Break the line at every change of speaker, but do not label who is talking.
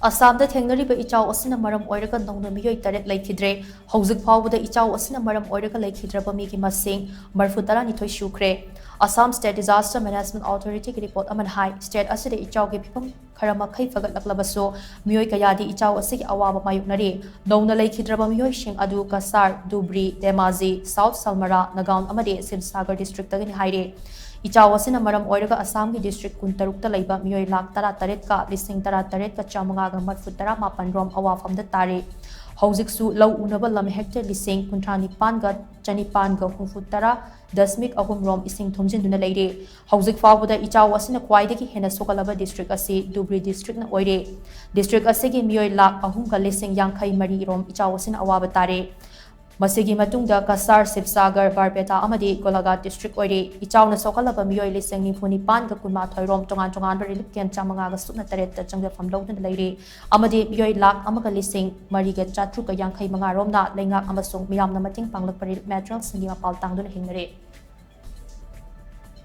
Assam Da Thengnariba Echao Asina Maram Oiraga Nouna Meeoi Taret Leikhidre, HOUJIK PHAOBADA Echao Asina Maram Oiraga Leikhidaba MEEGI Masing, Marfutara Nitoi SUKHRE. Assam State Disaster Management Authority ki report aman hai state asida Echao ki phipam kharama khai fagat laklabaso Meeoi kayadi Echao asigi awaba mayuknari Nouna Leikhidaba Meeoi shing adu Kasar, Dubri, Demazi, South Salmara, Nagaon amade Simsagar district tagini haire. Echao Asina Maram Oiraga Assam ki district kuntarukta laiba Meeoi lakh tara taret ka lising tara taret ka chamangaga marfutara mapan rom awafamda tare. HOUJIK su lau unaba lam hectare lising kuntrani panga chanipan ga hufutara dasmik ahum rom ising thomjin duna leire. HOUJIK PHAOBADA Echao Asina kwaidagi hena sokalaba district asi Dubri district na oire. District asigi Meeoi lakh ahum ka lising yangkai mari rom Echao Asina awaba tare. Masigi matungda Kasar, Sibsagar, Barbeta amadi Golaga district oire. Echao na sokalaba Meeoi lising nifuni pan ga kunma thoirom tongan relief camp chamanga ga sukna taret ta changda famlo dun leire. Amadi Meeoi lakh amaga lising mariga chatru ka yangkai manga rom na lengak amasung miyam na mating panglak pari material singi mapal tang dun hingnare.